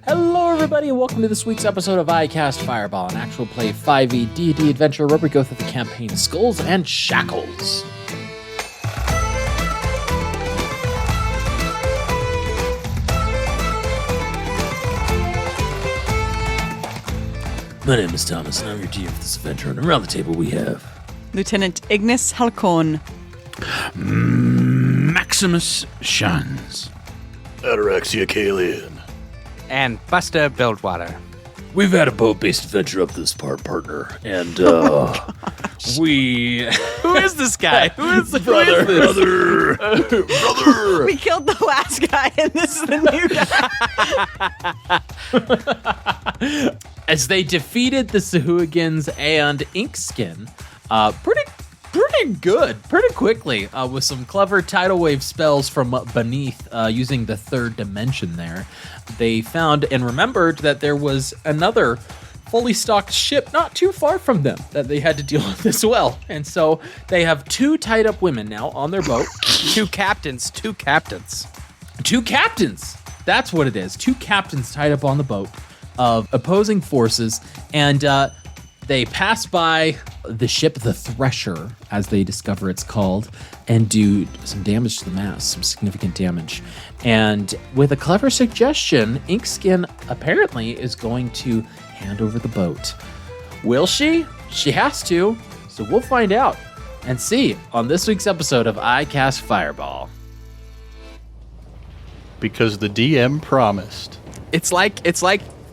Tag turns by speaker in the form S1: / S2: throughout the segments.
S1: Hello, everybody, and welcome to this week's episode of I Cast Fireball, an actual play 5e D&D adventure where we go through the campaign Skulls and Shackles. My name is Thomas, and I'm your GM for this adventure, and around the table we have...
S2: Lieutenant Ignis Halcorn.
S3: Maximus Shans.
S4: Ataraxia Kalian.
S5: And Buster Buildwater.
S1: We've had a boat-based adventure up this part, partner, and we...
S5: Who is this guy? Who is the
S4: Brother.
S2: We killed the last guy, and this is the new guy.
S1: As they defeated the Sahuagins and Inkskin, pretty quickly, with some clever tidal wave spells from beneath, using the third dimension there. They found and remembered that there was another fully stocked ship not too far from them that they had to deal with as well. And so they have two tied up women now on their boat.
S5: Two captains.
S1: Two captains. That's what it is. Two captains tied up on the boat of opposing forces. And they pass by the ship, the Thresher, as they discover it's called, and do some damage to the mast, some significant damage. And with a clever suggestion, Inkskin apparently is going to hand over the boat. Will she? She has to. So we'll find out and see on this week's episode of I Cast Fireball.
S4: Because the DM promised.
S5: It's like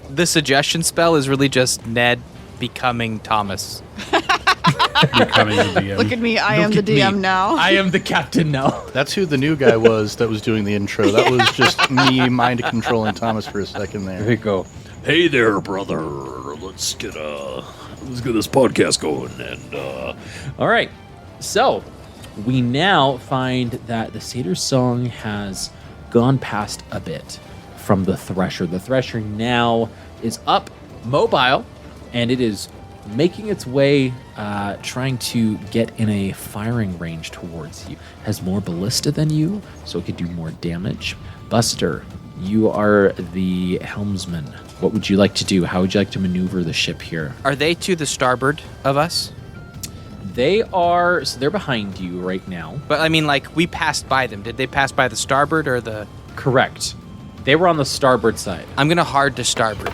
S5: the suggestion spell is really just Ned becoming Thomas.
S3: Becoming the DM.
S2: Look at me, I am the DM now.
S1: I am the captain now.
S4: That's who the new guy was that was doing the intro. That was just me mind controlling Thomas for a second there.
S1: There we go.
S3: Hey there, brother. Let's get this podcast going. And
S1: All right. So we now find that the Satyr's song has gone past a bit from the Thresher. The Thresher now is up, mobile, and it is making its way, trying to get in a firing range towards you. Has more ballista than you, so it could do more damage. Buster, you are the helmsman. What would you like to do? How would you like to maneuver the ship here?
S5: Are they to the starboard of us?
S1: They are, so they're behind you right now.
S5: But I mean, like, we passed by them. Did they pass by the starboard or the...
S1: Correct. They were on the starboard side.
S5: I'm going to hard to starboard.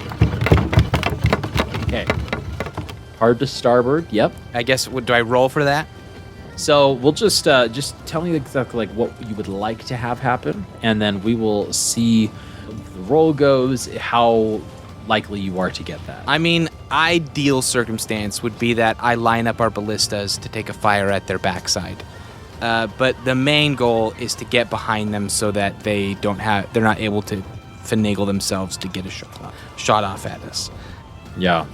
S1: Okay. Hard to starboard, yep.
S5: I guess, do I roll for that?
S1: So we'll just tell me exactly like what you would like to have happen, and then we will see if the roll goes, how likely you are to get that.
S5: I mean, ideal circumstance would be that I line up our ballistas to take a fire at their backside. But the main goal is to get behind them so that they're not able to finagle themselves to get a shot off at us.
S1: Yeah.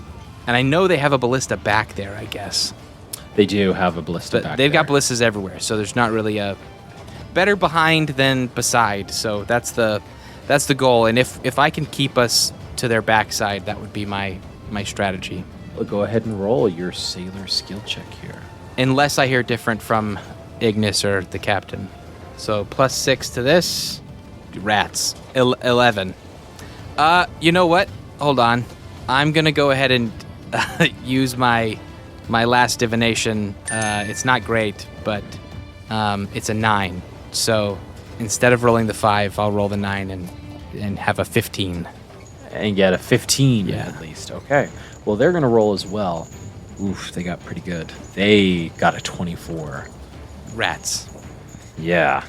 S5: And I know they have a ballista back there, I guess.
S1: They do have a ballista
S5: But
S1: back
S5: they've
S1: there.
S5: got ballistas everywhere, so there's not really a better behind than beside. So that's the goal. And if I can keep us to their backside, that would be my strategy.
S1: Well, go ahead and roll your sailor skill check here.
S5: Unless I hear different from Ignis or the captain. So +6 to this. Rats. 11. You know what? Hold on. I'm going to go ahead and use my last divination. It's not great, but it's a 9. So instead of rolling the 5, I'll roll the 9 and have a 15.
S1: And get a 15
S5: Yeah.
S1: at least. Okay. Well, they're going to roll as well. Oof, they got pretty good. They got a 24.
S5: Rats.
S1: Yeah.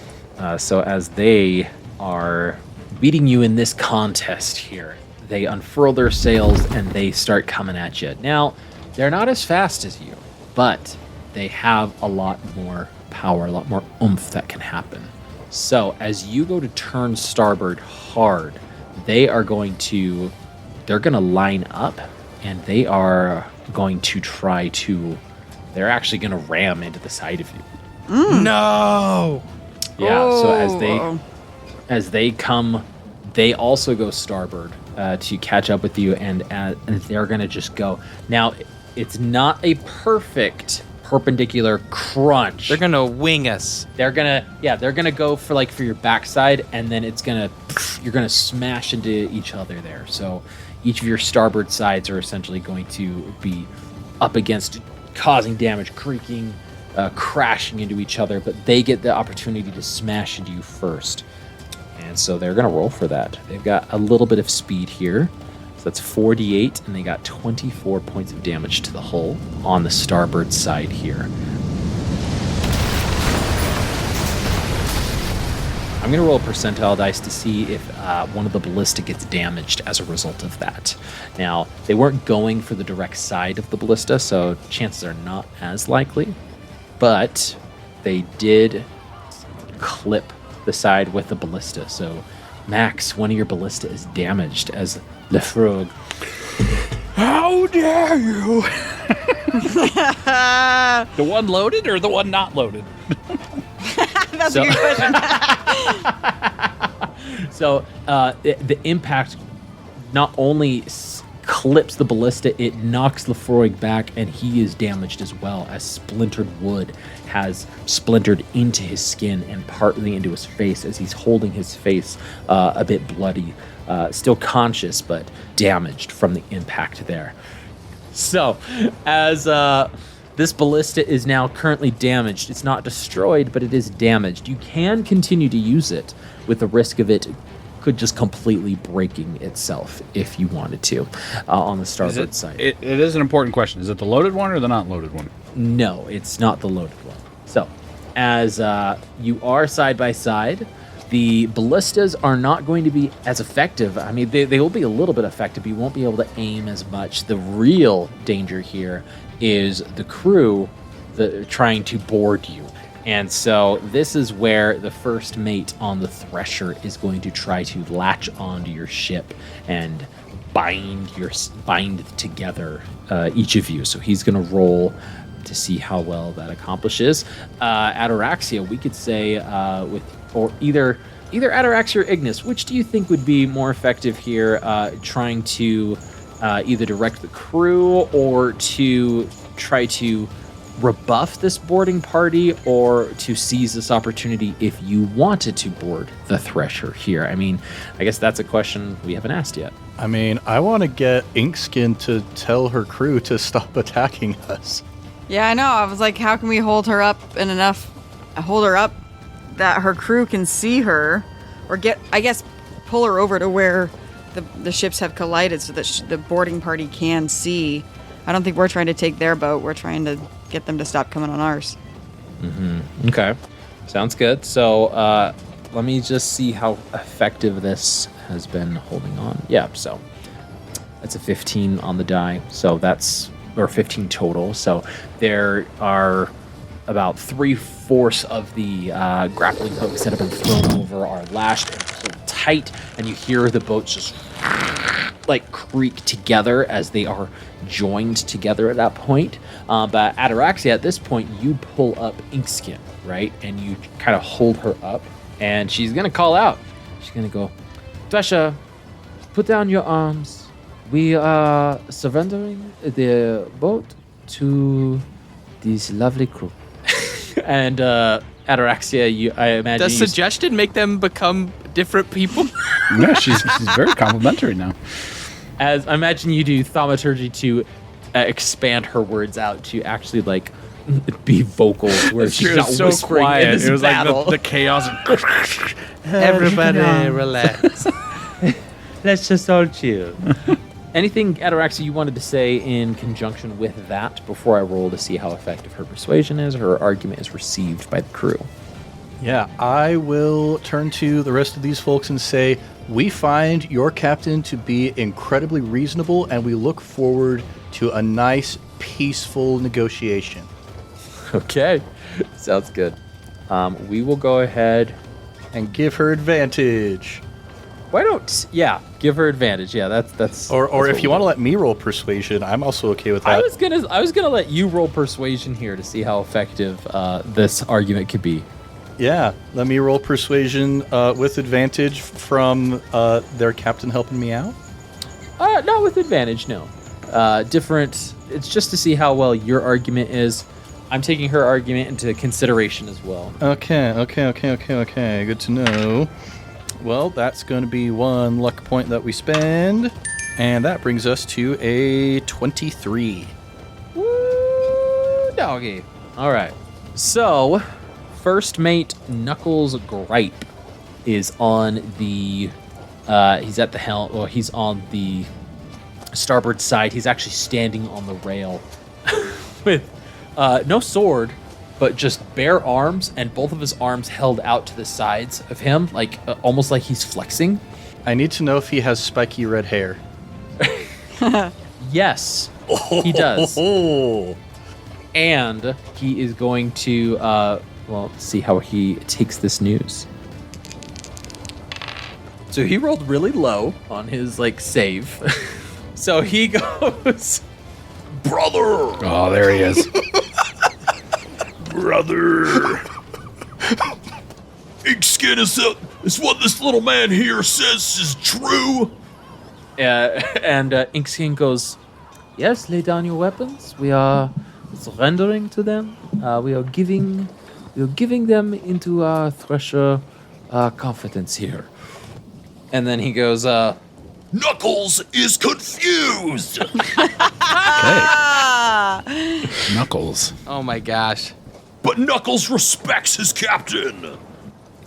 S1: So as they are beating you in this contest here, they unfurl their sails and they start coming at you. Now, they're not as fast as you, but they have a lot more power, a lot more oomph that can happen. So as you go to turn starboard hard, they're going to line up and they are going to they're actually going to ram into the side of you.
S5: No!
S1: Yeah, so as they come, they also go starboard to catch up with you, and they're going to just go. Now, it's not a perfect perpendicular crunch.
S5: They're gonna wing us.
S1: They're gonna go for your backside, and then you're gonna smash into each other there. So each of your starboard sides are essentially going to be up against, causing damage, creaking, crashing into each other, but they get the opportunity to smash into you first. And so they're gonna roll for that. They've got a little bit of speed here. So that's 4d8, and they got 24 points of damage to the hull on the starboard side here. I'm going to roll a percentile dice to see if one of the ballista gets damaged as a result of that. Now, they weren't going for the direct side of the ballista, so chances are not as likely. But they did clip the side with the ballista. So, Max, one of your ballista is damaged as Le Frog.
S6: How dare you? The one loaded or the one not loaded?
S2: That's a good question.
S1: So the impact not only clips the ballista, it knocks Lefroy back, and he is damaged as well, as splintered wood has splintered into his skin and partly into his face as he's holding his face a bit bloody, still conscious, but damaged from the impact there. So as this ballista is now currently damaged. It's not destroyed, but it is damaged. You can continue to use it with the risk of it could just completely breaking itself if you wanted to on the starboard side.
S6: It is an important question. Is it the loaded one or the not loaded one?
S1: No, it's not the loaded one. So as you are side by side, the ballistas are not going to be as effective. I mean, they will be a little bit effective. You won't be able to aim as much. The real danger here is the crew trying to board you. And so this is where the first mate on the Thresher is going to try to latch onto your ship and bind together each of you. So he's going to roll to see how well that accomplishes. Ataraxia, we could say either Ataraxia or Ignis. Which do you think would be more effective here, trying to either direct the crew or to try to rebuff this boarding party, or to seize this opportunity if you wanted to board the Thresher here? I mean, I guess that's a question we haven't asked yet.
S4: I mean, I want to get Inkskin to tell her crew to stop attacking us.
S2: Yeah, I know. I was like, how can we hold her up that her crew can see her, or pull her over to where the ships have collided so that the boarding party can see. I don't think we're trying to take their boat. We're trying to get them to stop coming on ours.
S1: Mm-hmm. Okay. Sounds good. So let me just see how effective this has been holding on. Yeah, so that's a 15 on the die. So or 15 total. So there are about 3/4 of the grappling hooks that have been thrown over are lashed and pulled tight, and you hear the boats just creak together as they are joined together at that point. But Ataraxia, at this point, you pull up Inkskin, right? And you kind of hold her up, and she's going to call out. She's going to go, Thresher, put down your arms. We are surrendering the boat to this lovely crew. And Ataraxia, I imagine...
S5: Does suggestion make them become different people?
S6: No, she's very complimentary now.
S1: As I imagine you do thaumaturgy to expand her words out to actually be vocal, where she's not
S6: so
S1: whispering
S6: quiet.
S1: in this
S6: It was
S1: battle.
S6: like the chaos.
S5: Everybody relax.
S1: Let's just all chill. Anything, Ataraxia, you wanted to say in conjunction with that before I roll to see how effective her persuasion is, or her argument is received by the crew?
S4: Yeah, I will turn to the rest of these folks and say, we find your captain to be incredibly reasonable, and we look forward to a nice, peaceful negotiation.
S1: Okay, sounds good. We will go ahead
S4: and give her advantage.
S1: Why don't? Yeah, give her advantage. Yeah, that's.
S4: Or if you want to let me roll persuasion, I'm also okay with that.
S1: I was gonna let you roll persuasion here to see how effective this argument could be.
S4: Yeah, let me roll persuasion with advantage from their captain helping me out.
S1: Not with advantage, no. Different. It's just to see how well your argument is I'm taking her argument into consideration as well.
S4: Okay. Good to know. Well, that's going to be 1 luck point that we spend. And that brings us to a 23.
S1: Woo, doggy. All right. So, first mate Knuckles Gripe is on the. He's at the helm. Well, he's on the starboard side. He's actually standing on the rail with no sword, but just bare arms, and both of his arms held out to the sides of him, like almost like he's flexing.
S4: I need to know if he has spiky red hair.
S1: Yes, he does. And he is going to, see how he takes this news. So he rolled really low on his, save. So he goes,
S3: Brother!
S6: Oh, there he is.
S3: Brother! Inkskin, is what this little man here says is true?
S1: and Inkskin goes, yes, lay down your weapons. We are surrendering to them. We are giving them into our Thresher confidence here. And then he goes,
S3: Knuckles is confused!
S6: Knuckles.
S5: Oh my gosh.
S3: But Knuckles respects his captain!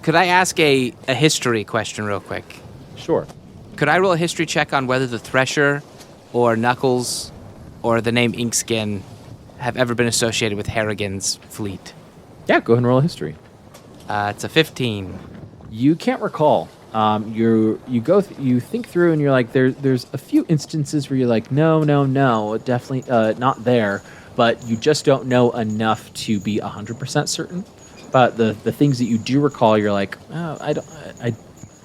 S5: Could I ask a history question real quick?
S1: sure.
S5: Could I roll a history check on whether the Thresher or Knuckles or the name Inkskin have ever been associated with Harrigan's fleet?
S1: Yeah, go ahead and roll a history.
S5: It's a 15.
S1: You can't recall. You think through, and you're like, there's a few instances where you're like, no, definitely not there, but you just don't know enough to be 100% certain. But the things that you do recall, you're like, oh,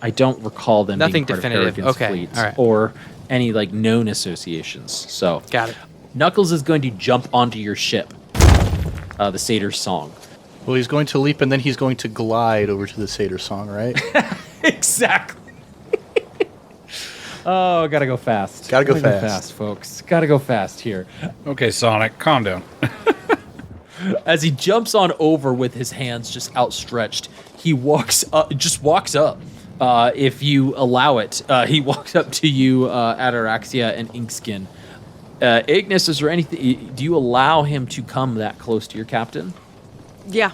S1: I don't recall them.
S5: Nothing
S1: being part
S5: definitive.
S1: Of Harrigan's
S5: Okay,
S1: fleet
S5: all right.
S1: or any known associations. So
S5: Got it.
S1: Knuckles is going to jump onto your ship. The Satyr's song.
S4: Well, he's going to leap and then he's going to glide over to the Satyr song, right?
S1: Exactly. Oh, gotta go fast.
S4: Gotta go fast,
S1: folks. Gotta go fast here.
S6: Okay, Sonic, calm down.
S1: As he jumps on over with his hands just outstretched, he walks up. If you allow it, he walks up to you, Ataraxia and Inkskin. Ignis, is there anything? Do you allow him to come that close to your captain?
S2: Yeah.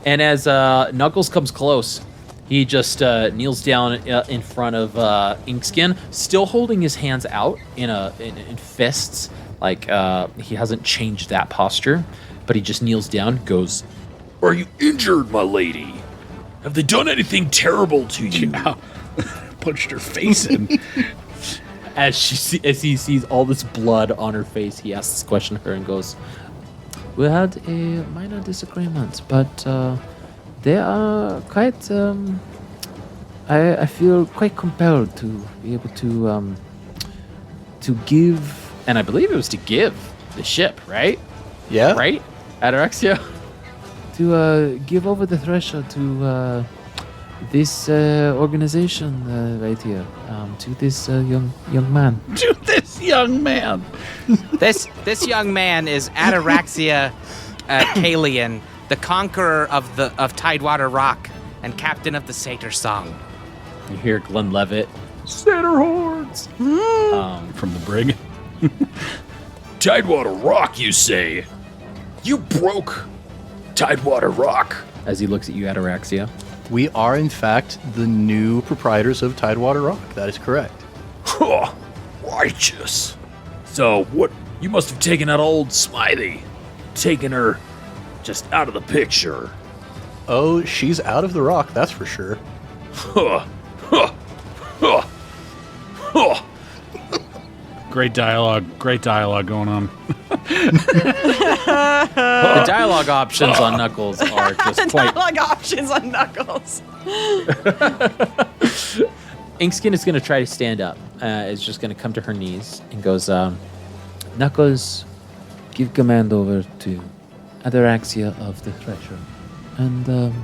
S1: And as Knuckles comes close, he just kneels down in front of Inkskin, still holding his hands out in fists, like he hasn't changed that posture, but he just kneels down, goes,
S3: Are you injured, my lady? Have they done anything terrible to you?
S6: Punched her face in.
S1: as he sees all this blood on her face, he asks this question to her and goes, we had a minor disagreement, but they are quite. I feel quite compelled to be able to give, and I believe it was to give the ship, right?
S4: Yeah.
S1: Right, Ataraxia, to give over the Thresher to this organization right here, to this young man.
S6: To this young man.
S5: This young man is Ataraxia Kalian, the conqueror of Tidewater Rock and captain of the Satyr Song.
S1: You hear Glenn Levitt, Satyr hordes,
S6: From the brig.
S3: Tidewater Rock, you say? You broke Tidewater Rock?
S1: as he looks at you, Ataraxia.
S4: We are, in fact, the new proprietors of Tidewater Rock. That is correct.
S3: Huh, righteous. So, what? You must have taken out old Smiley. Taken her just out of the picture.
S4: Oh, she's out of the rock, that's for sure.
S3: Huh. Huh. Huh. Huh.
S6: Great dialogue going on.
S1: The dialogue options on Knuckles are just quite.
S2: Dialogue options on Knuckles.
S1: Inkskin is going to try to stand up. Is just going to come to her knees and goes, Knuckles, give command over to Ataraxia of the Thresher. And,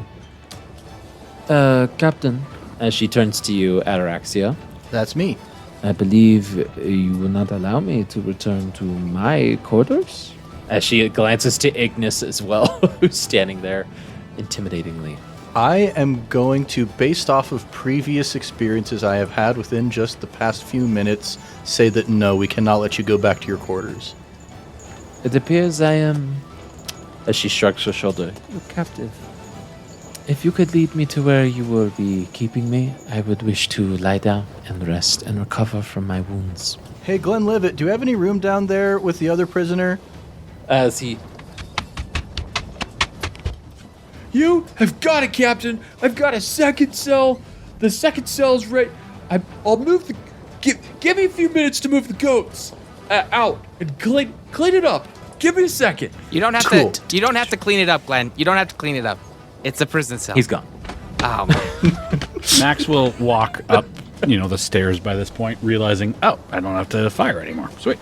S1: Captain, as she turns to you, Ataraxia,
S4: That's me.
S1: I believe you will not allow me to return to my quarters. As she glances to Ignis as well, who's standing there intimidatingly.
S4: I am going to, based off of previous experiences I have had within just the past few minutes, say that no, we cannot let you go back to your quarters.
S1: It appears I am, as she shrugs her shoulder, you're captive. If you could lead me to where you will be keeping me, I would wish to lie down and rest and recover from my wounds.
S4: Hey, Glenlivet, do you have any room down there with the other prisoner?
S1: As he...
S3: You have got it, Captain. I've got a second cell. The second cell's right. I'll move the... Give me a few minutes to move the goats out and clean it up. Give me a second.
S5: You don't have
S4: Cool.
S5: to. You don't have to clean it up, Glenn. You don't have to clean it up. It's a prison cell.
S1: He's gone.
S5: Oh, man.
S6: Max will walk up, the stairs by this point, realizing, oh, I don't have to fire anymore. Sweet.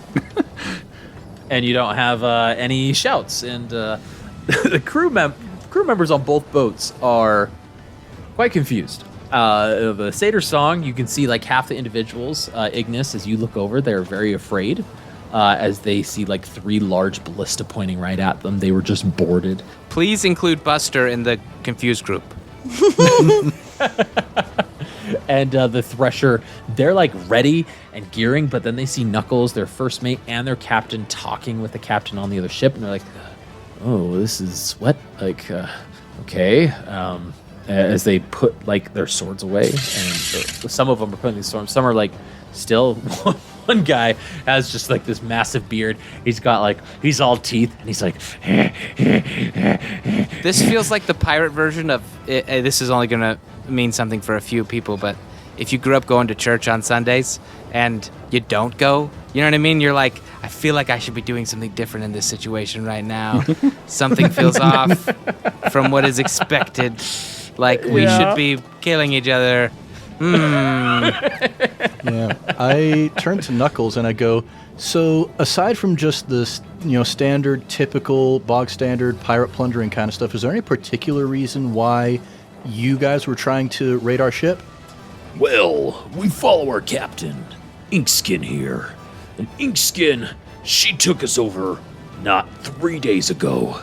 S1: And you don't have any shouts. And the crew members on both boats are quite confused. The Satyr song, you can see like half the individuals, Ignis, as you look over, they're very afraid as they see like 3 large ballista pointing right at them. They were just boarded.
S5: Please include Buster in the confused group.
S1: And the Thresher, they're like ready and gearing, but then they see Knuckles, their first mate, and their captain talking with the captain on the other ship, and they're like, oh, this is what? Like, okay. As they put like their swords away, and some of them are putting these swords, some are like still. One guy has just like this massive beard. He's all teeth, and he's like.
S5: This feels like the pirate version of. This is only gonna mean something for a few people, but if you grew up going to church on Sundays and you don't go, you know what I mean? You're like, I feel like I should be doing something different in this situation right now. Something feels off from what is expected. Like we should be killing each other.
S4: Yeah. I turn to Knuckles and I go, so aside from just this, standard, typical, bog standard pirate plundering kind of stuff, is there any particular reason why you guys were trying to raid our ship?
S3: Well, we follow our captain, Inkskin here. And Inkskin, she took us over not 3 days ago.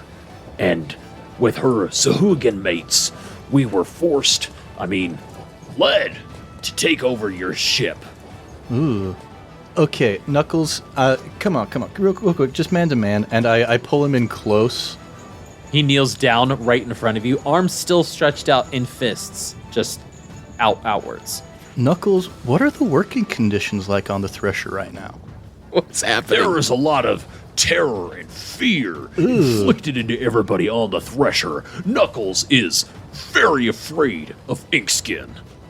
S3: And with her Sahuagin mates, we were led to take over your ship.
S4: Ooh. Okay, Knuckles, come on, real quick, just man to man, and I pull him in close.
S1: He kneels down right in front of you, arms still stretched out in fists, just outwards.
S4: Knuckles, what are the working conditions like on the Thresher right now?
S5: What's happening?
S3: There is a lot of terror and fear inflicted into everybody on the Thresher. Knuckles is very afraid of Inkskin.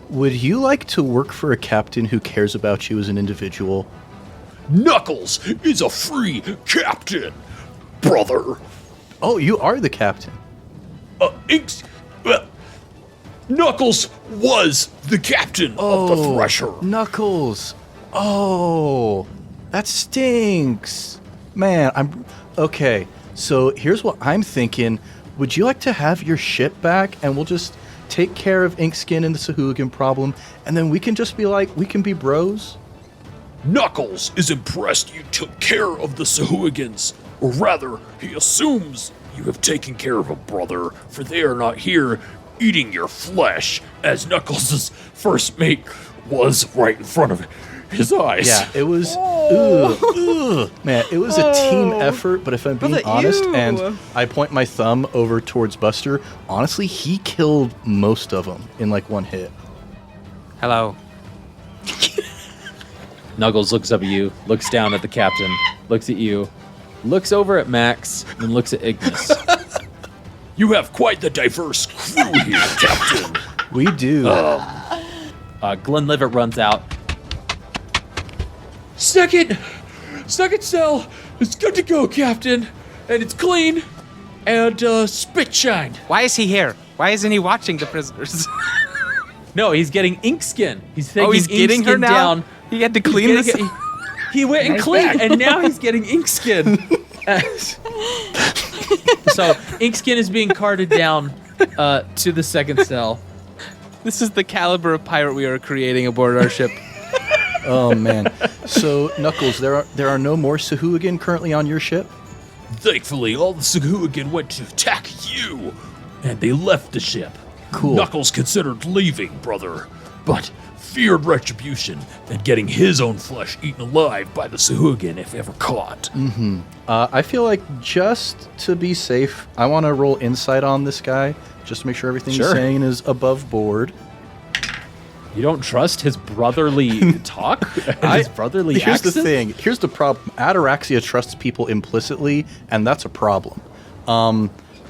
S4: Would you like to work for a captain who cares about you as an individual?
S3: Knuckles is a free captain, brother.
S4: Oh, you are the captain.
S3: Knuckles was the captain of the Thresher.
S4: Knuckles. Oh, that stinks. Man, okay. So here's what I'm thinking. Would you like to have your ship back and we'll just take care of Inkskin and the Sahuagin problem, and then we can just be like, we can be bros?
S3: Knuckles is impressed you took care of the Sahuagins, or rather, he assumes you have taken care of a brother, for they are not here eating your flesh, as Knuckles' first mate was right in front of his eyes.
S4: Yeah, it was, man, it was a team effort, but if I'm being honest, and I point my thumb over towards Buster, honestly, he killed most of them in like one hit.
S5: Hello.
S1: Knuckles looks up at you, looks down at the captain, looks at you, looks over at Max, and looks at Ignis.
S3: You have quite the diverse crew here, Captain.
S4: We do.
S1: Glenlivet runs out.
S3: Second cell is good to go, Captain, and it's clean and spit shined.
S5: Why is he here? Why isn't he watching the prisoners?
S1: No, he's getting Inkskin. He's taking
S5: he's getting her
S1: Inkskin
S5: now?
S1: down.
S5: He had to clean this.
S1: He went and cleaned, and now he's getting Inkskin. So Inkskin is being carted down to the second cell.
S5: This is the caliber of pirate we are creating aboard our ship.
S4: Oh man. So Knuckles, there are no more Sahuagin currently on your ship?
S3: Thankfully, all the Sahuagin went to attack you, and they left the ship.
S4: Cool.
S3: Knuckles considered leaving, brother, but feared retribution and getting his own flesh eaten alive by the Sahuagin if ever caught.
S4: I feel like just to be safe, I want to roll insight on this guy, just to make sure everything he's
S1: Sure.
S4: saying is above board.
S1: You don't trust his brotherly talk? His brotherly
S4: Here's
S1: accent?
S4: the thing. Here's the problem. Ataraxia trusts people implicitly, and that's a problem.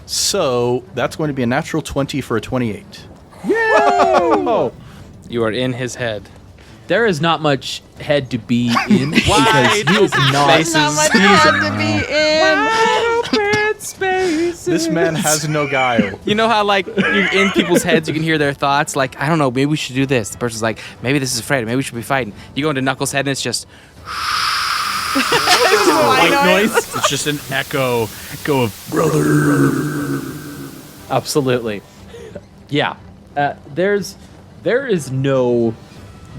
S4: So that's going to be a natural 20 for a 28.
S1: Oh,
S5: You are in his head.
S1: there is not much head to be in because
S5: Wide
S1: he is
S5: open
S1: not.
S5: spaces.
S2: Not much had to be in.
S1: spaces.
S4: This man has no guile.
S5: You know how, like, you're in people's heads, you can hear their thoughts? Like, I don't know, maybe we should do this. The person's like, maybe this is afraid, maybe we should be fighting. You go into Knuckles' head, and it's just,
S1: white noise.
S6: It's just an echo of brother.
S1: Absolutely. Yeah. There is no.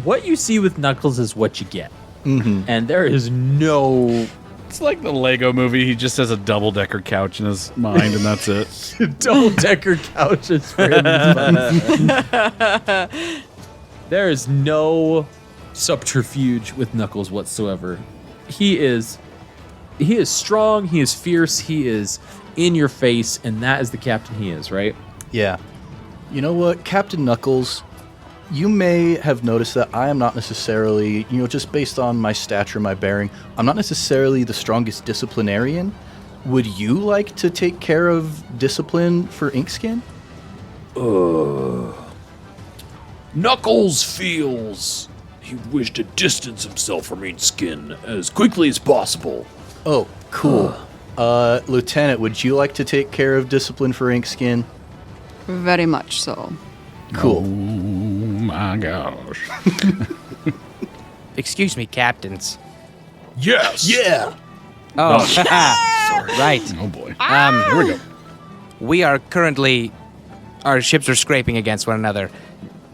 S1: What you see with Knuckles is what you get. Mm-hmm. And there is no
S6: It's like the Lego movie. He just has a double-decker couch in his mind, and that's it.
S1: double-decker couches for him. There is no subterfuge with Knuckles whatsoever. He is strong, he is fierce, he is in your face, and that is the captain he is, right?
S4: Yeah. You know what, Captain Knuckles, you may have noticed that I am not necessarily, just based on my stature, my bearing, I'm not necessarily the strongest disciplinarian. Would you like to take care of discipline for Inkskin?
S3: Knuckles feels he wished to distance himself from Inkskin as quickly as possible.
S4: Oh, cool. Lieutenant, would you like to take care of discipline for Inkskin?
S2: Very much so.
S4: Cool.
S6: Oh my gosh.
S5: excuse me, captains.
S3: Yes!
S4: Yeah!
S5: Oh, right.
S6: Oh boy.
S5: Here we go. We are currently, our ships are scraping against one another.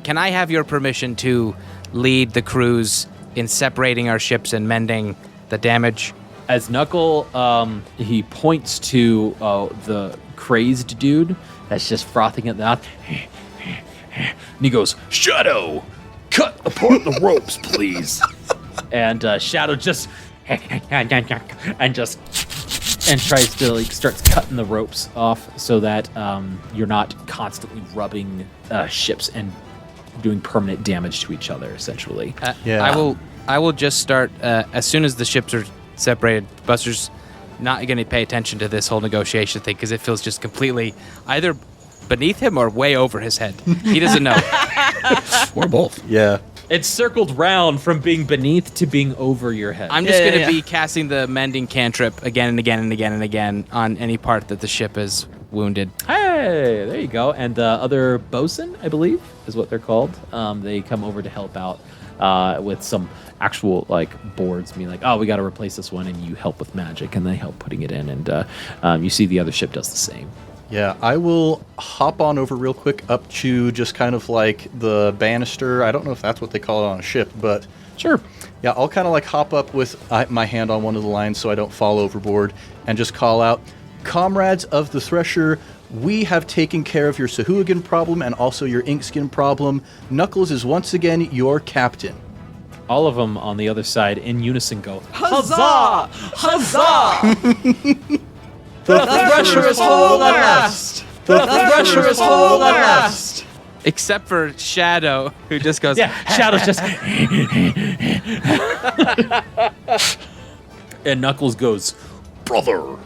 S5: Can I have your permission to lead the crews in separating our ships and mending the damage?
S1: As Knuckle, he points to the crazed dude that's just frothing at the mouth.
S3: And he goes, Shadow, cut apart the ropes, please.
S1: And Shadow just and tries to starts cutting the ropes off so that you're not constantly rubbing ships and doing permanent damage to each other. Essentially,
S4: Yeah.
S5: I will just start as soon as the ships are separated. Buster's not going to pay attention to this whole negotiation thing because it feels just completely either beneath him or way over his head. He doesn't know.
S6: Or both.
S4: Yeah.
S1: it's circled round from being beneath to being over your head.
S5: I'm just going to
S2: Yeah.
S5: be casting the mending cantrip again and again and again and again on any part that the ship is wounded.
S1: Hey, there you go. And other bosun, I believe, is what they're called. They come over to help out with some actual boards, being like, oh, we got to replace this one, and you help with magic, and they help putting it in, and you see the other ship does the same.
S4: Yeah, I will hop on over real quick up to just kind of like the banister. I don't know if that's what they call it on a ship, but
S1: Sure.
S4: yeah, I'll kind of like hop up with my hand on one of the lines so I don't fall overboard and just call out, comrades of the Thresher, we have taken care of your Sahuagin problem and also your Inkskin problem. Knuckles is once again your captain.
S1: All of them on the other side in unison go,
S2: Huzzah! Huzzah!
S4: The
S2: Thresher is whole at last! The Thresher is whole at last!
S5: Except for Shadow, who just goes,
S1: yeah, Shadow's just... and Knuckles goes,
S3: Brother,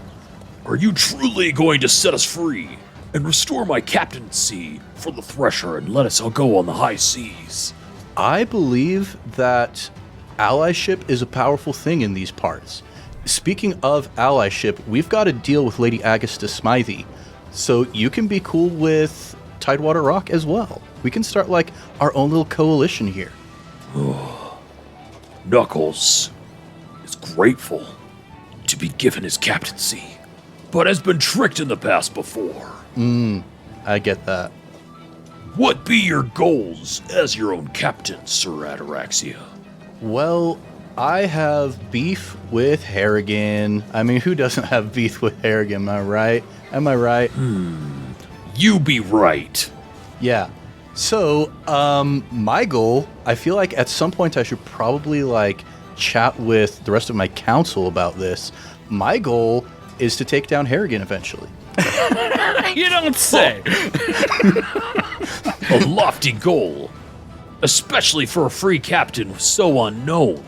S3: are you truly going to set us free and restore my captaincy for the Thresher and let us all go on the high seas?
S4: I believe that allyship is a powerful thing in these parts. Speaking of allyship, we've got a deal with Lady Agustus Smythe, so you can be cool with Tidewater Rock as well. We can start like our own little coalition here.
S3: Knuckles is grateful to be given his captaincy, but has been tricked in the past before.
S4: I get that.
S3: What be your goals as your own captain, Sir Ataraxia?
S4: Well, I have beef with Harrigan. I mean, who doesn't have beef with Harrigan? Am I right? Am I right?
S3: You be right.
S4: Yeah. So, my goal, I feel like at some point I should probably like chat with the rest of my council about this. My goal is to take down Harrigan eventually.
S6: You don't say.
S3: A lofty goal, especially for a free captain so unknown.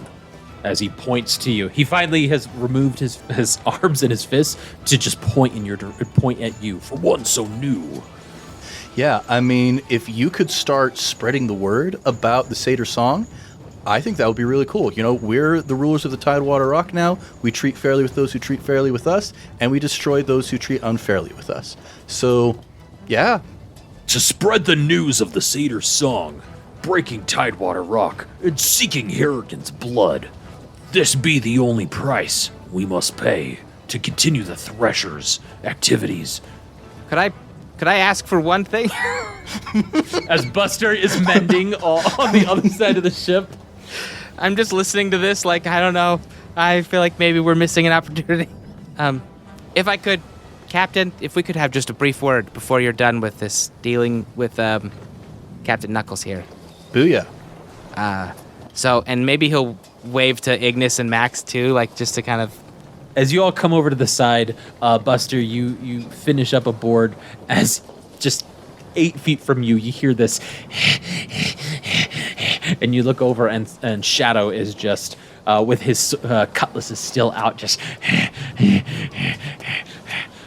S1: As he points to you, he finally has removed his arms and his fists to just point at you.
S3: For one so new.
S4: Yeah, I mean, if you could start spreading the word about the Satyr song, I think that would be really cool. You know, we're the rulers of the Tidewater Rock now. We treat fairly with those who treat fairly with us, and we destroy those who treat unfairly with us. So, yeah.
S3: To spread the news of the Satyr song, breaking Tidewater Rock, and seeking Harrigan's blood. This be the only price we must pay to continue the Thresher's activities.
S5: Could I ask for one thing?
S1: As Buster is mending on the other side of the ship.
S5: I'm just listening to this like, I don't know. I feel like maybe we're missing an opportunity. If I could, Captain, if we could have just a brief word before you're done with this dealing with Captain Knuckles here.
S4: Booyah.
S5: So, and maybe he'll wave to Ignis and Max too, like just to kind of...
S1: As you all come over to the side, Buster, you finish up a board. As just 8 feet from you, you hear this, and you look over, and Shadow is just with his cutlass is still out, just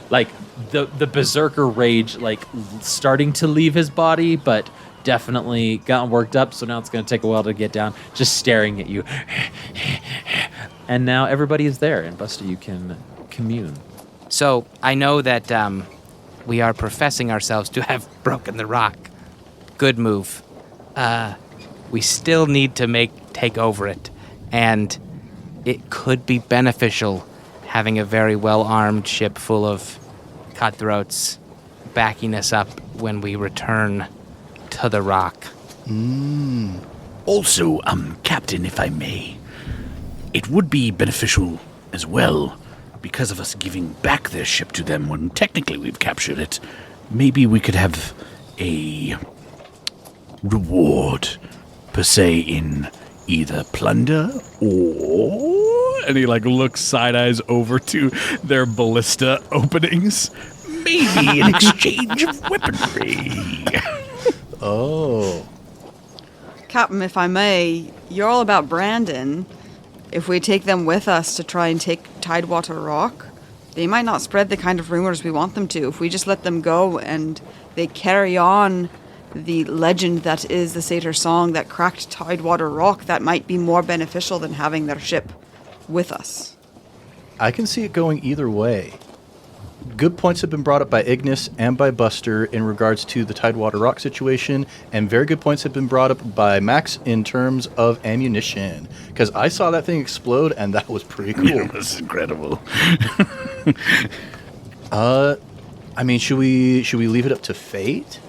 S1: like the berserker rage, like starting to leave his body, but definitely gotten worked up. So now it's going to take a while to get down, just staring at you. And now everybody is there, and Buster, you can commune.
S5: So, I know that we are professing ourselves to have broken the rock. Good move. We still need to take over it, and it could be beneficial having a very well-armed ship full of cutthroats backing us up when we return to the rock.
S6: Also, Captain, if I may, it would be beneficial as well, because of us giving back their ship to them when technically we've captured it. Maybe we could have a reward, per se, in either plunder or... And he, looks side-eyes over to their ballista openings. Maybe an exchange of weaponry.
S4: Oh.
S2: Captain, if I may, you're all about Brandon. If we take them with us to try and take Tidewater Rock, they might not spread the kind of rumors we want them to. If we just let them go and they carry on the legend that is the Satyr song that cracked Tidewater Rock, that might be more beneficial than having their ship with us.
S4: I can see it going either way. Good points have been brought up by Ignis and by Buster in regards to the Tidewater Rock situation, and very good points have been brought up by Max in terms of ammunition. Because I saw that thing explode, and that was pretty cool.
S6: Yeah, that's incredible.
S4: I mean, should we leave it up to fate?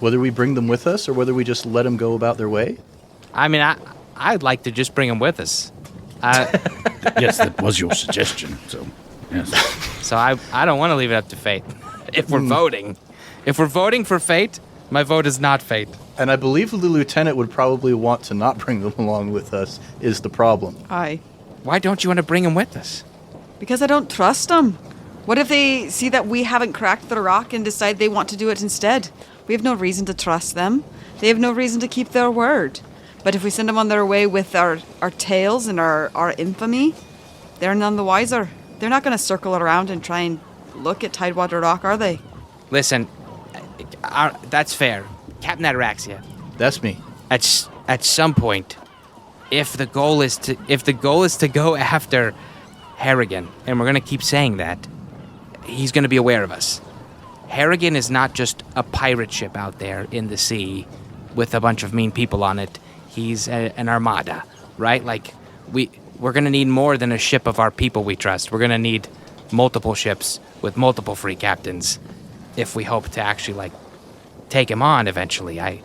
S4: Whether we bring them with us or whether we just let them go about their way?
S5: I mean, I'd like to just bring them with us.
S6: Yes, that was your suggestion, so... Yes.
S5: So I don't want to leave it up to fate. If we're voting for fate, my vote is not fate.
S4: And I believe the lieutenant would probably want to not bring them along with us, is the problem.
S2: Aye.
S5: Why don't you want to bring them with us?
S2: Because I don't trust them. What if they see that we haven't cracked the rock and decide they want to do it instead? We have no reason to trust them. They have no reason to keep their word. But if we send them on their way with our tales and our infamy, they're none the wiser. They're not going to circle around and try and look at Tidewater Rock, are they?
S5: Listen, that's fair. Captain Ataraxia.
S4: That's me.
S5: At some point, if the goal is to go after Harrigan, and we're going to keep saying that, he's going to be aware of us. Harrigan is not just a pirate ship out there in the sea with a bunch of mean people on it. He's an armada, right? Like, we're going to need more than a ship of our people we trust. We're going to need multiple ships with multiple free captains if we hope to actually, take him on eventually.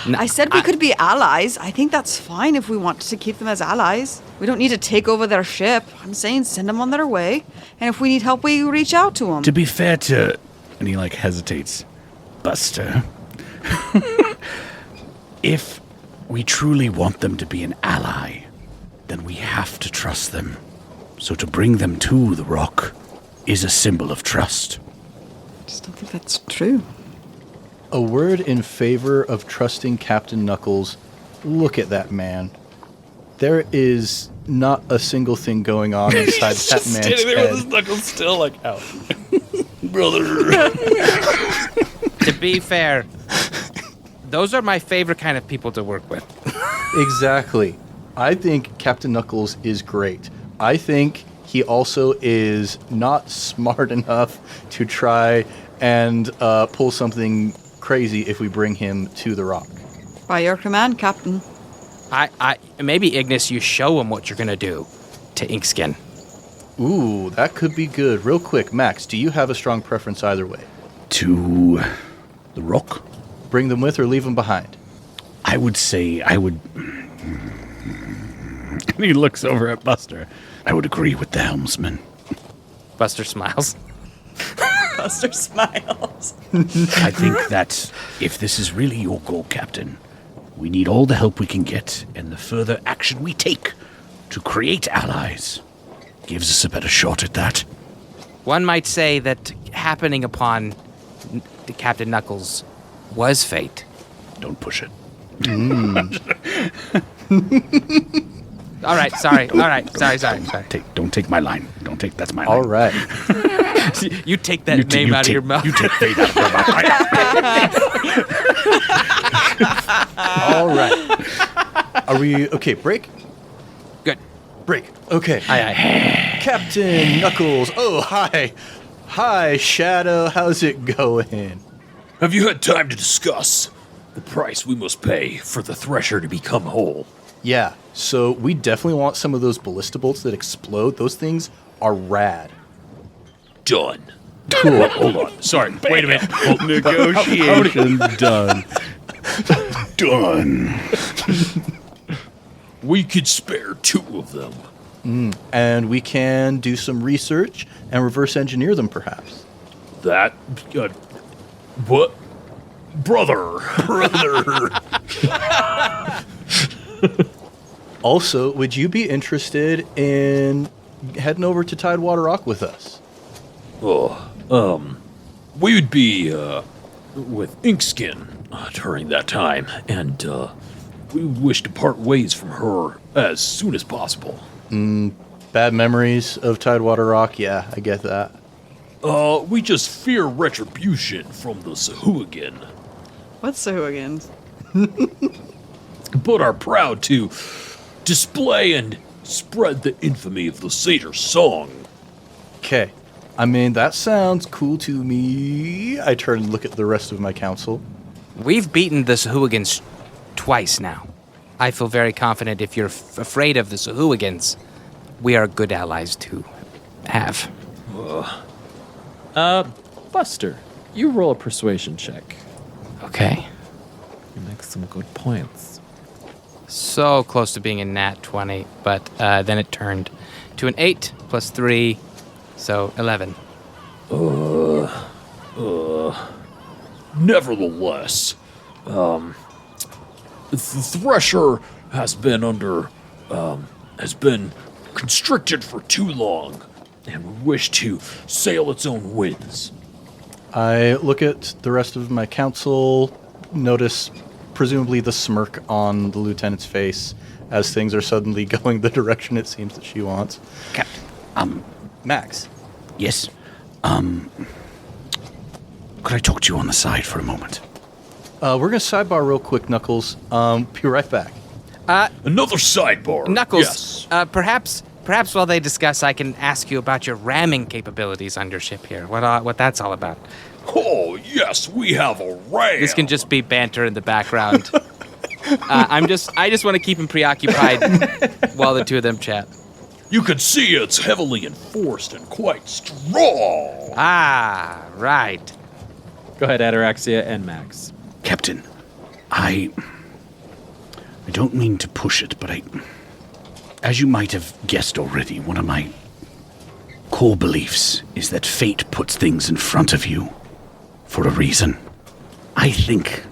S2: I said we could be allies. I think that's fine if we want to keep them as allies. We don't need to take over their ship. I'm saying send them on their way. And if we need help, we reach out to them.
S6: To be fair to... And he, like, hesitates. Buster. If we truly want them to be an ally, then we have to trust them. So to bring them to the rock is a symbol of trust.
S2: I just don't think that's true.
S4: A word in favor of trusting Captain Knuckles. Look at that man. There is not a single thing going on inside that man's
S6: standing there
S4: head.
S6: with his knuckles still, like, out. Brother.
S5: To be fair, those are my favorite kind of people to work with.
S4: Exactly. I think Captain Knuckles is great. I think he also is not smart enough to try and pull something crazy if we bring him to the rock.
S2: By your command, Captain.
S5: I maybe Ignis, you show him what you're gonna do to Inkskin.
S4: Ooh, that could be good. Real quick, Max, do you have a strong preference either way?
S6: To the rock?
S4: Bring them with or leave them behind?
S6: I would say I would... And he looks over at Buster. I would agree with the helmsman.
S5: Buster smiles.
S2: Buster smiles.
S6: I think that if this is really your goal, Captain, we need all the help we can get, and the further action we take to create allies gives us a better shot at that.
S5: One might say that happening upon Captain Knuckles was fate.
S6: Don't push it.
S5: All right, sorry. All right, sorry.
S6: Don't take my line. Don't take. That's my line.
S4: All right.
S5: You take that name out of your mouth.
S6: You take fate out of my mouth.
S4: All right. Are we okay? Break?
S5: Good.
S4: Break. Okay.
S5: Aye.
S4: Captain Knuckles. Oh, hi. Hi, Shadow. How's it going?
S3: Have you had time to discuss the price we must pay for the Thresher to become whole?
S4: Yeah, so we definitely want some of those ballista bolts that explode. Those things are rad.
S3: Done.
S4: Cool.
S3: Hold on. Sorry. Wait a minute.
S6: Negotiation done. Done.
S3: We could spare 2 of them.
S4: And we can do some research and reverse engineer them, perhaps.
S3: That... what? Brother.
S4: Also, would you be interested in heading over to Tidewater Rock with us?
S3: We would be, with Inkskin during that time, and, we wish to part ways from her as soon as possible.
S4: Bad memories of Tidewater Rock? Yeah, I get that.
S3: We just fear retribution from the Sahuagin,
S2: What's Sahuagins?
S3: but are proud to display and spread the infamy of the Satyr song.
S4: Okay. I mean, that sounds cool to me. I turn and look at the rest of my council.
S5: We've beaten the Sahuagins twice now. I feel very confident if you're afraid of the Sahuagins, we are good allies to have.
S1: Buster, you roll a persuasion check.
S5: Okay.
S1: You make some good points.
S5: So close to being a nat 20, but then it turned to an 8 plus 3, so 11.
S3: Nevertheless, the Thresher has been constricted for too long, and we wish to sail its own winds.
S4: I look at the rest of my council, notice presumably the smirk on the lieutenant's face as things are suddenly going the direction it seems that she wants.
S6: Captain,
S4: Max.
S6: yes. Could I talk to you on the side for a moment?
S4: We're going to sidebar real quick, Knuckles. Be right back.
S3: Another sidebar.
S5: Knuckles,
S3: Yes.
S5: perhaps while they discuss, I can ask you about your ramming capabilities on your ship here. What that's all about.
S3: Oh, yes, we have a ram.
S5: This can just be banter in the background. I just want to keep him preoccupied while the two of them chat.
S3: You can see it's heavily enforced and quite strong.
S5: Ah, right.
S1: Go ahead, Ataraxia and Max.
S6: Captain, I don't mean to push it, but as you might have guessed already, one of my core beliefs is that fate puts things in front of you for a reason. I think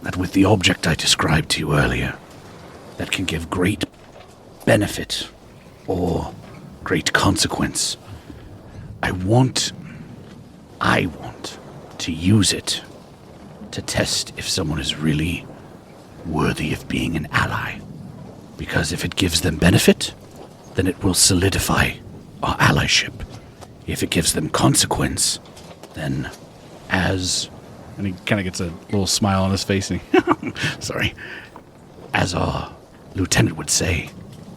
S6: that with the object I described to you earlier, that can give great benefit or great consequence, I want to use it to test if someone is really worthy of being an ally. Because if it gives them benefit, then it will solidify our allyship. If it gives them consequence, then and he kind of gets a little smile on his face. And sorry. As our lieutenant would say,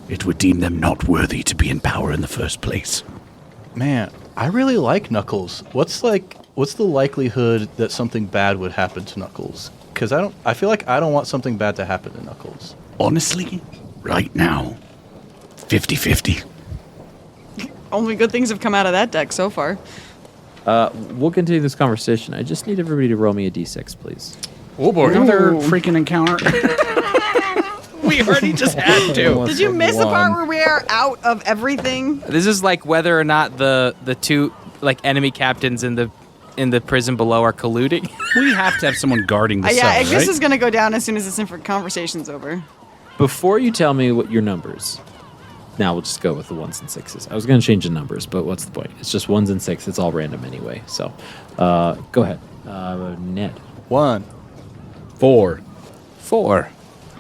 S6: it would deem them not worthy to be in power in the first place.
S4: Man, I really like Knuckles. What's the likelihood that something bad would happen to Knuckles? Because I feel like I don't want something bad to happen to Knuckles.
S6: Honestly, right now, 50-50.
S2: Only good things have come out of that deck so far.
S1: We'll continue this conversation. I just need everybody to roll me a d6, please.
S6: Oh boy, another freaking encounter. We already just had to.
S2: Did you miss the part where we are out of everything?
S5: This is like whether or not the two like enemy captains in the prison below are colluding.
S6: We have to have someone guarding the cell,
S2: Yeah, Ignis
S6: right?
S2: is going to go down as soon as this conversation's over.
S1: Before you tell me what your numbers, now we'll just go with the 1s and 6s. I was going to change the numbers, but what's the point? It's just 1s and 6s. It's all random anyway. So, go ahead. Ned.
S4: 1.
S6: 4.
S5: 4.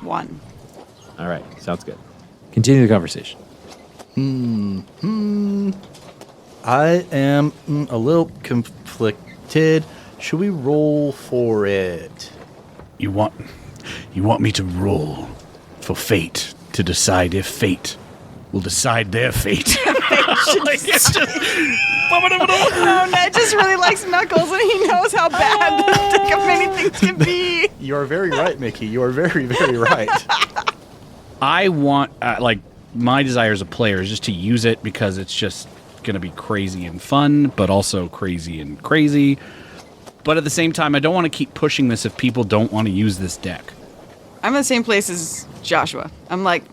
S2: 1.
S1: All right. Sounds good. Continue the conversation.
S4: I am a little conflicted. Should we roll for it?
S6: You want me to roll for fate to decide if fate will decide their fate?
S2: No, Ned just really likes Knuckles, and he knows how bad the deck of many things can be.
S4: You are very right, Mickey. You are very, very right.
S6: I want, my desire as a player is just to use it because it's just going to be crazy and fun, but also crazy and crazy. But at the same time, I don't want to keep pushing this if people don't want to use this deck.
S2: I'm in the same place as Joshua. I'm like,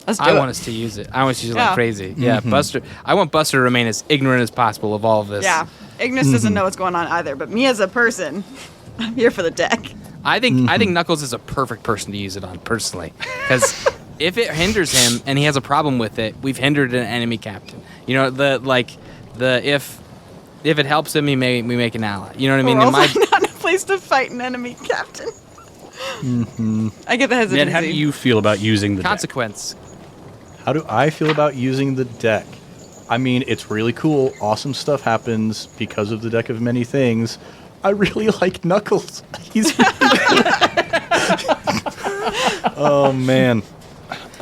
S2: let's do
S5: I
S2: it.
S5: want us to use it. I want us to use it
S2: Yeah.
S5: like crazy. Yeah, Buster. I want Buster to remain as ignorant as possible of all of this.
S2: Yeah, Ignis doesn't know what's going on either, but me as a person, I'm here for the deck.
S5: I think Knuckles is a perfect person to use it on personally, because if it hinders him and he has a problem with it, we've hindered an enemy captain. You know, if it helps him, we make an ally. You know what I mean?
S2: We're
S5: In
S2: also
S5: my-
S2: not in a place to fight an enemy captain. I get the hesitancy.
S6: Ned, how do you feel about using the deck?
S5: consequence.
S4: How do I feel about using the deck? I mean, it's really cool. Awesome stuff happens because of the deck of many things. I really like Knuckles. He's oh, man.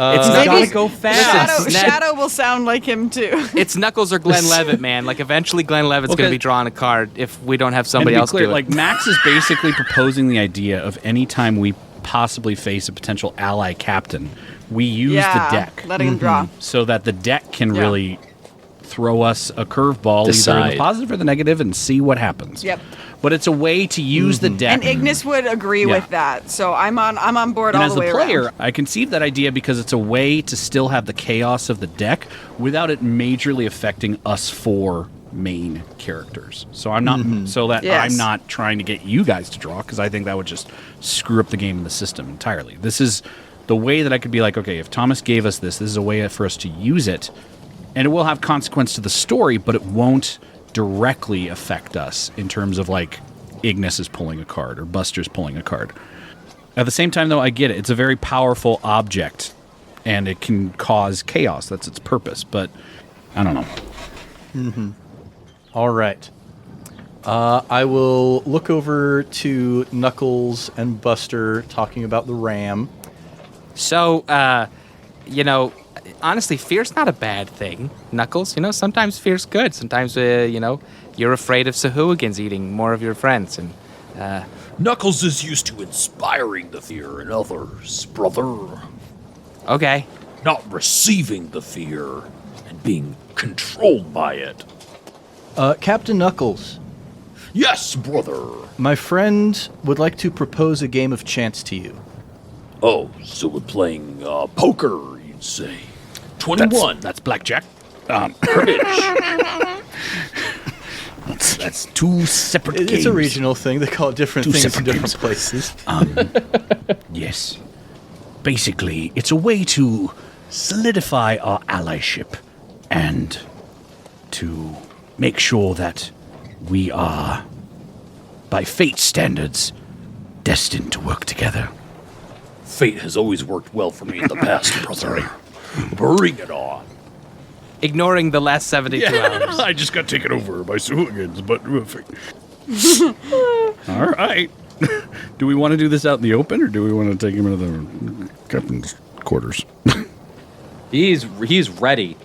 S5: It's not
S2: Maybe
S5: gonna go fast.
S2: Shadow will sound like him too.
S5: It's Knuckles or Glenn Levitt, man. Like eventually, Glenn Levitt's
S6: Okay.
S5: gonna be drawing a card if we don't have
S6: And
S5: somebody
S6: to be
S5: else
S6: clear,
S5: do it.
S6: like Max is basically proposing the idea of any time we possibly face a potential ally captain, we use the deck
S2: letting him draw.
S6: so that the deck can
S2: Yeah.
S6: really throw us a curveball, either in
S1: Decide.
S6: the positive or the negative, and see what happens.
S2: Yep.
S6: But it's a way to use the deck.
S2: And Ignis would agree
S6: Yeah.
S2: with that, so I'm on board
S6: And
S2: all
S6: as
S2: the
S6: the
S2: way
S6: player,
S2: around.
S6: I conceive that idea because it's a way to still have the chaos of the deck without it majorly affecting us four main characters. So I'm not so that
S2: Yes.
S6: I'm not trying to get you guys to draw because I think that would just screw up the game and the system entirely. This is the way that I could be like, okay, if Thomas gave us this is a way for us to use it, and it will have consequence to the story, but it won't directly affect us in terms of like Ignis is pulling a card or Buster's pulling a card. At the same time, though, I get it. It's a very powerful object, and it can cause chaos. That's its purpose, but I don't know.
S4: All right. I will look over to Knuckles and Buster talking about the ram.
S5: So, you know, honestly, fear's not a bad thing, Knuckles. You know, sometimes fear's good. Sometimes, you know, you're afraid of Sahooligans eating more of your friends. And
S3: Knuckles is used to inspiring the fear in others, brother.
S5: okay,
S3: Not receiving the fear and being controlled by it.
S4: Captain Knuckles,
S3: Yes, brother.
S4: My friend would like to propose a game of chance to you.
S3: Oh, so we're playing poker, you'd say. 21.
S6: That's blackjack.
S3: Cribbage.
S6: That's two separate games.
S4: It's a regional thing. They call it different
S6: Two
S4: things in
S6: separate
S4: different
S6: games.
S4: places.
S6: Yes. Basically, it's a way to solidify our allyship and to make sure that we are, by fate standards, destined to work together.
S3: Fate has always worked well for me in the past, brother. Bring it on.
S5: Ignoring the last 72 hours.
S6: I just got taken over by Sahugans, but all right. Do we want to do this out in the open, or do we want to take him into the captain's quarters?
S1: He's ready.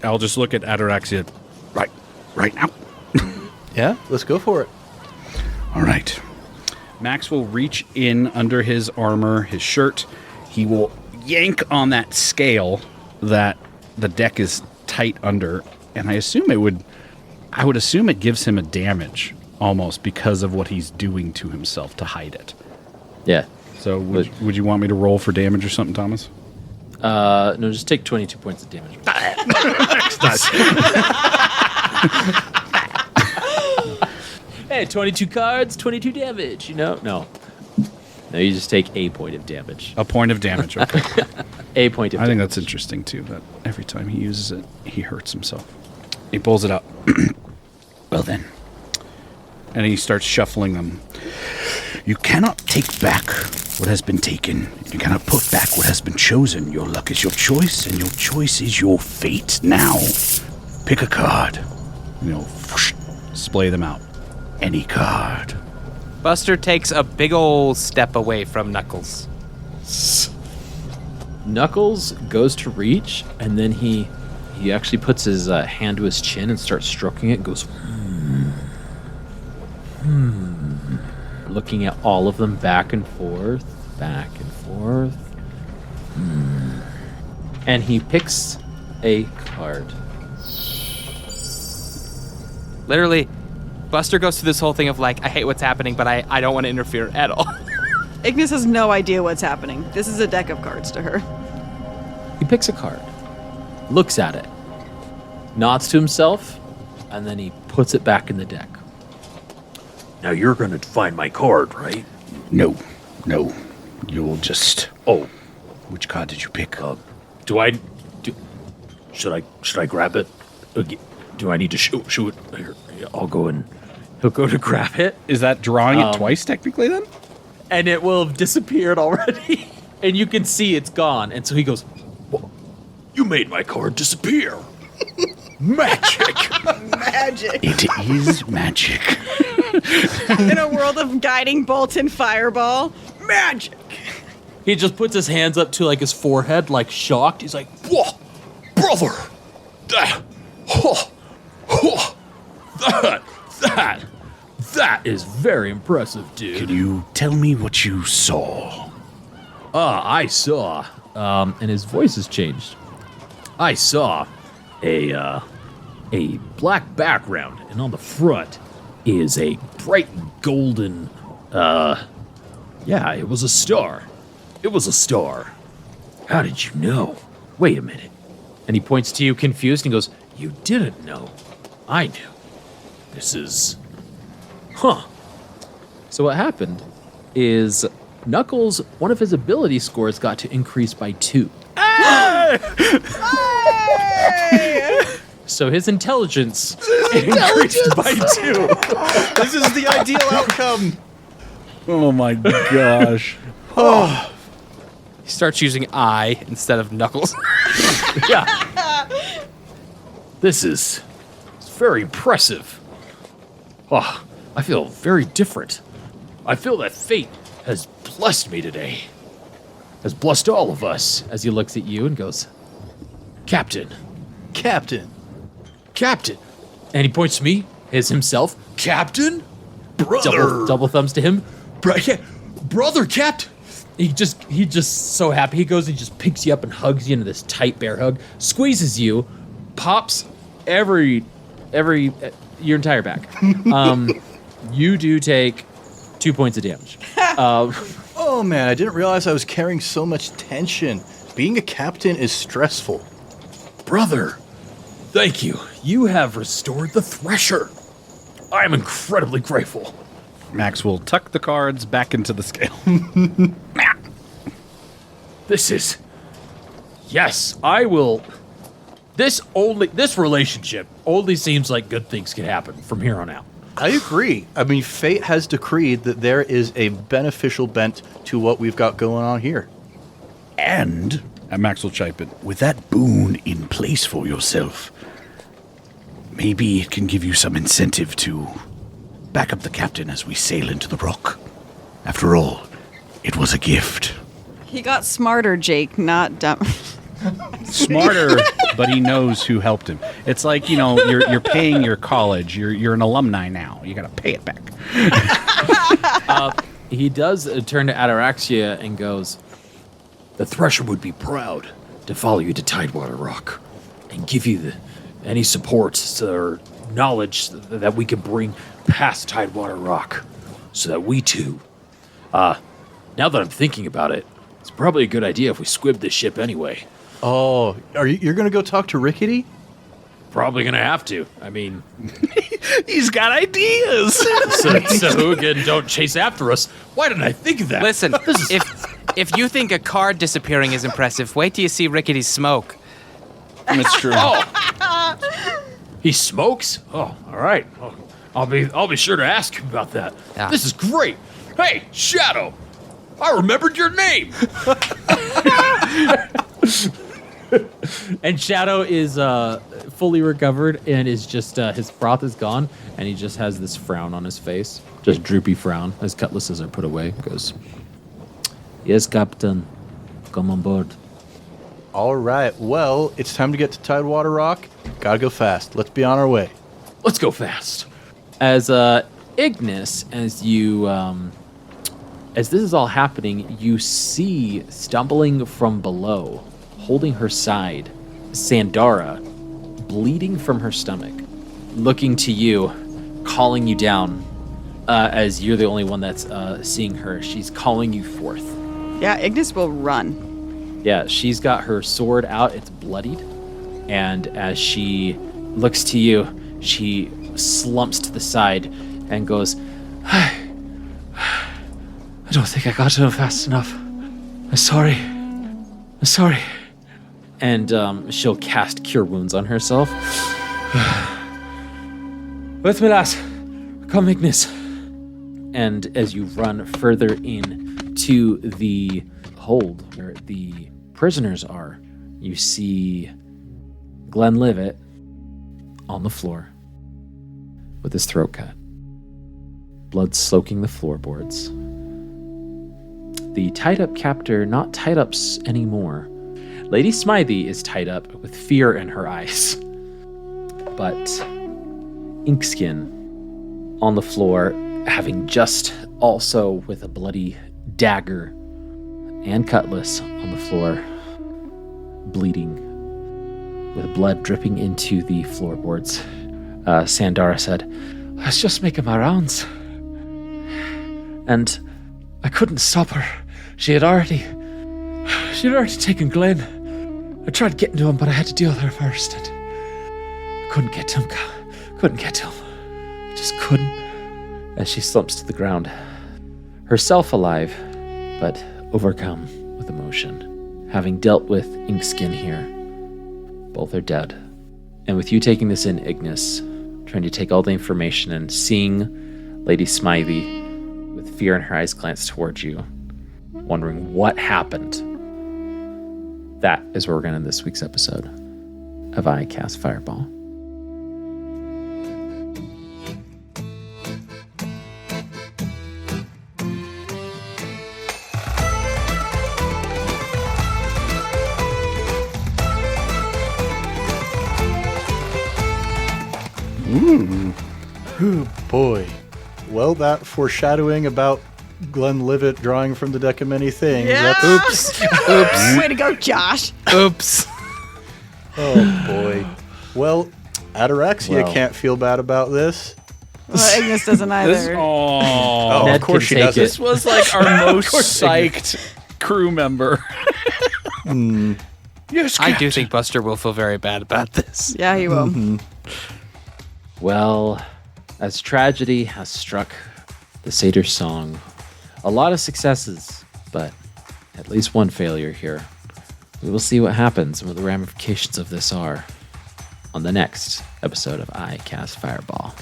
S6: I'll just look at Ataraxia right now.
S4: Yeah, let's go for it.
S6: All right. Max will reach in under his armor, his shirt. He will yank on that scale that the deck is tight under, and I would assume it gives him a damage almost because of what he's doing to himself to hide it.
S1: Yeah.
S6: So would you want me to roll for damage or something, Thomas?
S1: No, just take 22 points of damage. Hey, 22 cards, 22 damage, No, you just take a point of damage.
S6: A point of damage, okay.
S1: A point of
S6: I
S1: damage.
S6: think that's interesting, too, that every time he uses it, he hurts himself. He pulls it up. Well, then. And he starts shuffling them. You cannot take back what has been taken. You cannot put back what has been chosen. Your luck is your choice, and your choice is your fate. Now, pick a card. Splay them out. Any card.
S5: Buster takes a big old step away from Knuckles.
S1: Knuckles goes to reach, and then he actually puts his hand to his chin and starts stroking it and goes, looking at all of them back and forth. And he picks a card.
S5: Literally, Buster goes through this whole thing of like, I hate what's happening, but I don't want to interfere at all.
S2: Ignis has no idea what's happening. This is a deck of cards to her.
S1: He picks a card, looks at it, nods to himself, and then he puts it back in the deck.
S3: Now you're gonna find my card, right?
S6: No. You'll just...
S3: Oh,
S6: Which card did you pick?
S3: should I grab it? Do I need to shoot it? Here, I'll go and...
S1: He'll go to grab it,
S6: Is that drawing it twice, technically, then?
S1: and it will have disappeared already. And you can see it's gone. And so he goes,
S3: You made my card disappear. Magic.
S2: Magic.
S6: It is magic.
S2: In a world of guiding bolt and fireball, magic.
S1: he just puts his hands up to like his forehead, like shocked. He's like,
S3: Whoa, brother. That is very impressive, dude.
S6: Can you tell me what you saw?
S3: I saw,
S1: and his voice has changed.
S3: I saw a black background, and on the front is a bright golden, yeah, it was a star. It was a star. How did you know? Wait a minute.
S1: And he points to you confused and goes,
S3: You didn't know. I knew. This is... Huh.
S1: so what happened is Knuckles, one of his ability scores got to increase by 2. So his intelligence increased by 2.
S4: This is the ideal outcome.
S6: Oh my gosh.
S5: He starts using I instead of Knuckles.
S3: Yeah. This is... It's very impressive. Oh, I feel very different. I feel that fate has blessed me today. Has blessed all of us.
S1: As he looks at you and goes,
S3: Captain.
S4: Captain.
S3: Captain.
S1: and he points to me as himself.
S3: Captain? Brother.
S1: Double thumbs to him.
S3: Brother, Captain.
S1: He's just so happy. He goes and just picks you up and hugs you into this tight bear hug, squeezes you, pops your entire back. You do take 2 points of damage.
S4: Oh man, I didn't realize I was carrying so much tension. Being a captain is stressful.
S3: Brother, thank you. You have restored the Thresher. I am incredibly grateful.
S6: Max will tuck the cards back into the scale.
S3: Yes, I will. This relationship only seems like good things can happen from here on out.
S4: I agree. I mean, fate has decreed that there is a beneficial bent to what we've got going on here.
S6: And Max will chime in.
S7: With that boon in place for yourself, maybe it can give you some incentive to back up the captain as we sail into the rock. After all, it was a gift.
S2: He got smarter, Jake, not dumb.
S6: Smarter, but he knows who helped him. It's like, you're paying your college. You're an alumni now. You got to pay it back.
S1: He does turn to Ataraxia and goes,
S3: The Thresher would be proud to follow you to Tidewater Rock and give you any support or knowledge that we can bring past Tidewater Rock so that we too, now that I'm thinking about it, it's probably a good idea if we squib this ship anyway.
S4: Oh, you're going to go talk to Rickety?
S3: Probably gonna have to. I mean,
S6: He's got ideas.
S3: so Sahuagin don't chase after us. Why didn't I think of that?
S5: Listen, if you think a card disappearing is impressive, wait till you see Rickety's smoke.
S6: That's true.
S3: He smokes? Oh, all right. Oh, I'll be sure to ask him about that.
S5: Yeah.
S3: This is great. Hey, Shadow, I remembered your name.
S1: and Shadow is fully recovered and is just, his froth is gone, and he just has this frown on his face. Just droopy frown. His cutlasses are put away. Goes, yes, Captain. Come on board.
S4: All right. Well, it's time to get to Tidewater Rock. Gotta go fast. Let's be on our way.
S3: Let's go fast.
S1: As Ignis, as you as this is all happening, you see stumbling from below, holding her side, Sandara, bleeding from her stomach, looking to you, calling you down. As you're the only one that's seeing her, she's calling you forth.
S2: Yeah, Ignis will run.
S1: Yeah, she's got her sword out. It's bloodied, and as she looks to you, she slumps to the side and goes, I don't think I got to him fast enough. I'm sorry. And she'll cast Cure Wounds on herself. With me, lass. Come, Ignis. And as you run further in to the hold where the prisoners are, you see Glenlivet on the floor with his throat cut. Blood soaking the floorboards. The tied-up captor not tied up anymore. Lady Smythe is tied up with fear in her eyes. But Inkskin on the floor, having just also with a bloody dagger and cutlass on the floor, bleeding, with blood dripping into the floorboards. Sandara said, I was just making my rounds, and I couldn't stop her. She had already taken Glenn. I tried getting to him, but I had to deal with her first, and I couldn't get to him. I just couldn't. As she slumps to the ground, herself alive, but overcome with emotion. Having dealt with Inkskin here, both are dead. And with you taking this in, Ignis, trying to take all the information and seeing Lady Smythe with fear in her eyes glance towards you, wondering what happened. That is where we're going to end this week's episode of I Cast Fireball.
S4: Ooh, boy. Well, that foreshadowing about Glenlivet drawing from the deck of many things.
S2: Yeah.
S4: Oops.
S2: Way to go, Josh.
S5: Oops.
S4: Oh, boy. Well, Ataraxia
S1: Well.
S4: can't feel bad about this.
S2: Well, Ignis doesn't either.
S6: Oh,
S1: Ned
S4: of course
S1: can
S4: she
S1: take
S4: doesn't.
S1: it.
S6: this was like our most psyched crew member.
S3: Yes,
S5: I do
S3: Captain.
S5: think Buster will feel very bad about this.
S2: Yeah, he will.
S1: Well, as tragedy has struck the Satyr song, a lot of successes, but at least one failure here. We will see what happens and what the ramifications of this are on the next episode of I Cast Fireball.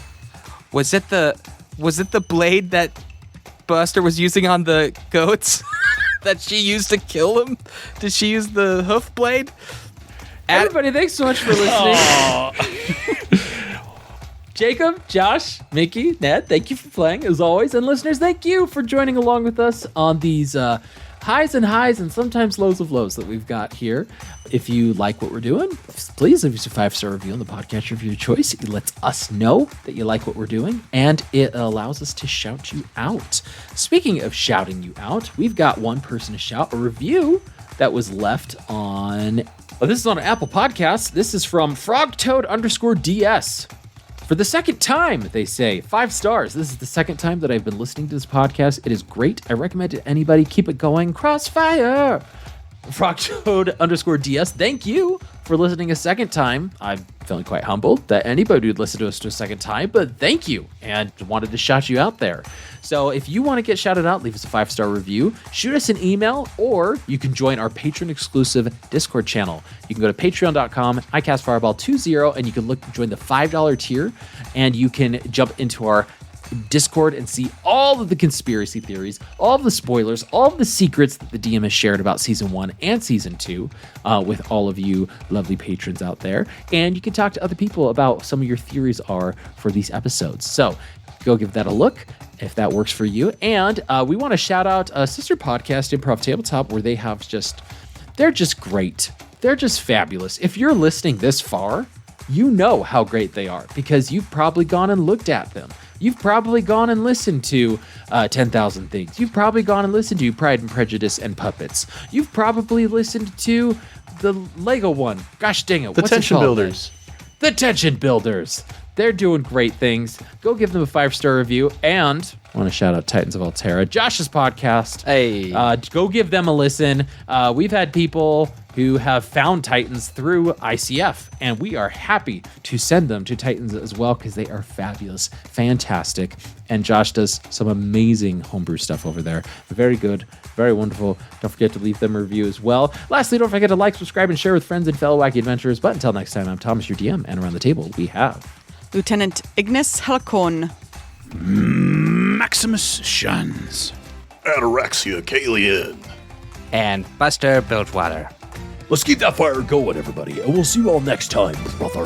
S5: Was it the blade that Buster was using on the goats that she used to kill him? Did she use the hoof blade?
S1: Everybody, thanks so much for listening. Jacob, Josh, Mickey, Ned, thank you for playing as always. And listeners, thank you for joining along with us on these highs and sometimes lows of lows that we've got here. If you like what we're doing, please leave us a 5-star review on the podcast of your choice. It lets us know that you like what we're doing, and it allows us to shout you out. Speaking of shouting you out, we've got one person to shout a review that was left on... Oh, this is on Apple Podcasts. This is from frogtoad_DS. For the second time, they say, 5 stars. This is the second time that I've been listening to this podcast. It is great. I recommend it to anybody. Keep it going. Crossfire. Frogtoad_DS. Thank you for listening a second time. I'm feeling quite humbled that anybody would listen to us to a second time, but thank you, and wanted to shout you out there. So if you want to get shouted out, leave us a 5-star review, shoot us an email, or you can join our patron-exclusive Discord channel. You can go to patreon.com, icastfireball20, and you can join the $5 tier, and you can jump into our Discord and see all of the conspiracy theories, all of the spoilers, all of the secrets that the DM has shared about season 1 and season 2 with all of you lovely patrons out there. And you can talk to other people about some of your theories are for these episodes. So go give that a look if that works for you. And we want to shout out a sister podcast, Improv Tabletop, where they're just great. They're just fabulous. If you're listening this far, you know how great they are because you've probably gone and looked at them. You've probably gone and listened to 10,000 Things. You've probably gone and listened to Pride and Prejudice and Puppets. You've probably listened to the Lego one. Gosh dang it.
S4: The
S1: what's it
S4: Tension
S1: called?
S4: Builders.
S1: The Tension Builders. They're doing great things. Go give them a 5-star review. And I want to shout out Titans of Altera, Josh's podcast.
S5: Hey.
S1: Go give them a listen. We've had people who have found Titans through ICF, and we are happy to send them to Titans as well because they are fabulous, fantastic, and Josh does some amazing homebrew stuff over there. Very good, very wonderful. Don't forget to leave them a review as well. Lastly, don't forget to like, subscribe, and share with friends and fellow wacky adventurers. But until next time, I'm Thomas, your DM, and around the table we have
S2: Lieutenant Ignis Halcon.
S7: Maximus Shans.
S3: Ataraxia, Kalian.
S5: And Buster Bilgewater.
S3: Let's keep that fire going, everybody, and we'll see you all next time, brother.